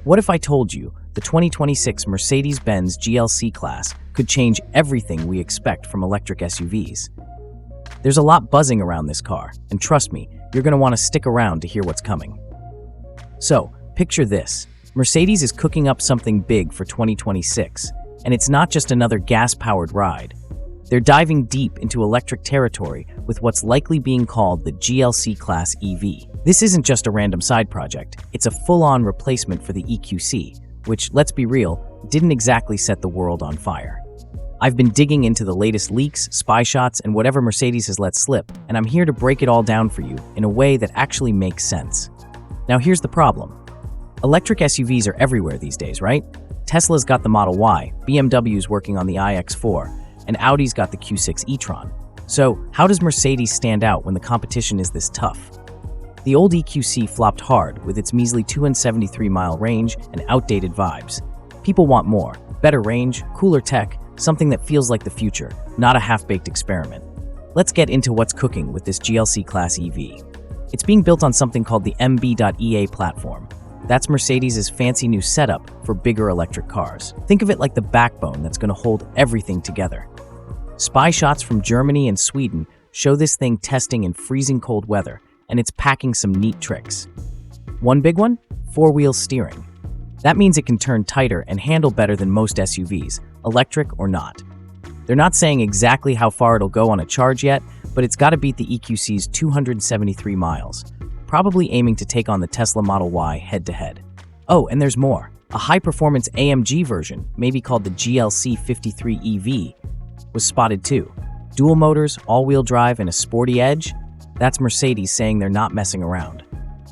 What if I told you the 2026 Mercedes-Benz GLC Class could change everything we expect from electric SUVs? There's a lot buzzing around this car, and trust me, you're going to want to stick around to hear what's coming. So, picture this. Mercedes is cooking up something big for 2026, and it's not just another gas-powered ride. They're diving deep into electric territory with what's likely being called the GLC Class EV. This isn't just a random side project, it's a full-on replacement for the EQC, which, let's be real, didn't exactly set the world on fire. I've been digging into the latest leaks, spy shots, and whatever Mercedes has let slip, and I'm here to break it all down for you in a way that actually makes sense. Now here's the problem. Electric SUVs are everywhere these days, right? Tesla's got the Model Y, BMW's working on the iX4, and Audi's got the Q6 e-tron. So, how does Mercedes stand out when the competition is this tough? The old EQC flopped hard with its measly 273-mile range and outdated vibes. People want more, better range, cooler tech, something that feels like the future, not a half-baked experiment. Let's get into what's cooking with this GLC Class EV. It's being built on something called the MB.EA platform. That's Mercedes' fancy new setup for bigger electric cars. Think of it like the backbone that's going to hold everything together. Spy shots from Germany and Sweden show this thing testing in freezing cold weather, and it's packing some neat tricks. One big one? Four-wheel steering. That means it can turn tighter and handle better than most SUVs, electric or not. They're not saying exactly how far it'll go on a charge yet, but it's got to beat the EQC's 273 miles, probably aiming to take on the Tesla Model Y head-to-head. Oh, and there's more. A high-performance AMG version, maybe called the GLC 53 EV, was spotted too. Dual motors, all-wheel drive, and a sporty edge? That's Mercedes saying they're not messing around.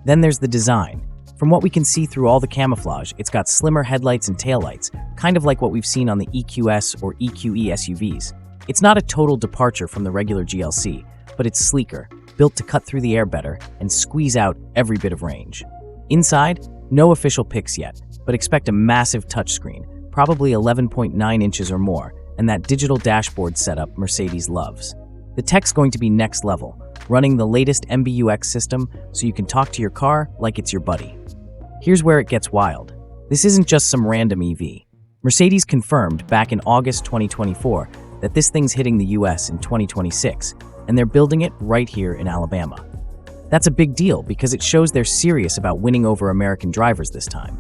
Then there's the design. From what we can see through all the camouflage, it's got slimmer headlights and taillights, kind of like what we've seen on the EQS or EQE SUVs. It's not a total departure from the regular GLC, but it's sleeker, built to cut through the air better and squeeze out every bit of range. Inside, no official pics yet, but expect a massive touchscreen, probably 11.9 inches or more, and that digital dashboard setup Mercedes loves. The tech's going to be next level, running the latest MBUX system so you can talk to your car like it's your buddy. Here's where it gets wild. This isn't just some random EV. Mercedes confirmed back in August 2024 that this thing's hitting the US in 2026, and they're building it right here in Alabama. That's a big deal because it shows they're serious about winning over American drivers this time.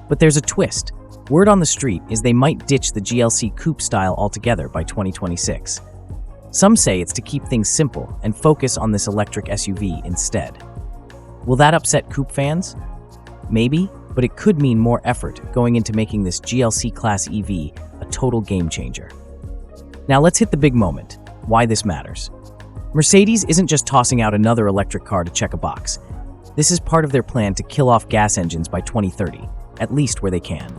But there's a twist. Word on the street is they might ditch the GLC coupe style altogether by 2026. Some say it's to keep things simple and focus on this electric SUV instead. Will that upset coupe fans? Maybe, but it could mean more effort going into making this GLC Class EV a total game changer. Now let's hit the big moment, why this matters. Mercedes isn't just tossing out another electric car to check a box. This is part of their plan to kill off gas engines by 2030, at least where they can.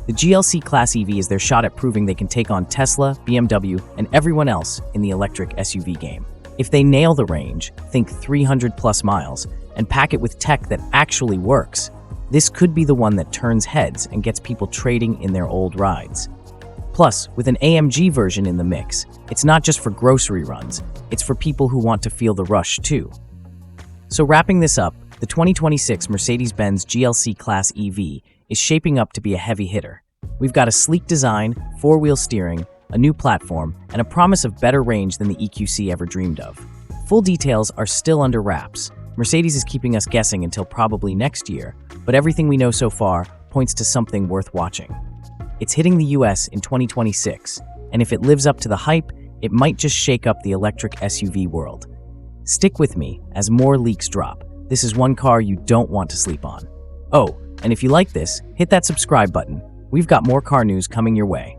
The GLC Class EV is their shot at proving they can take on Tesla, BMW, and everyone else in the electric SUV game. If they nail the range, think 300+ miles, and pack it with tech that actually works, this could be the one that turns heads and gets people trading in their old rides. Plus, with an AMG version in the mix, it's not just for grocery runs, it's for people who want to feel the rush too. So wrapping this up, the 2026 Mercedes-Benz GLC Class EV is shaping up to be a heavy hitter. We've got a sleek design, four-wheel steering, a new platform, and a promise of better range than the EQC ever dreamed of. Full details are still under wraps. Mercedes is keeping us guessing until probably next year, but everything we know so far points to something worth watching. It's hitting the US in 2026, and if it lives up to the hype, it might just shake up the electric SUV world. Stick with me as more leaks drop. This is one car you don't want to sleep on. Oh, and if you like this, hit that subscribe button. We've got more car news coming your way.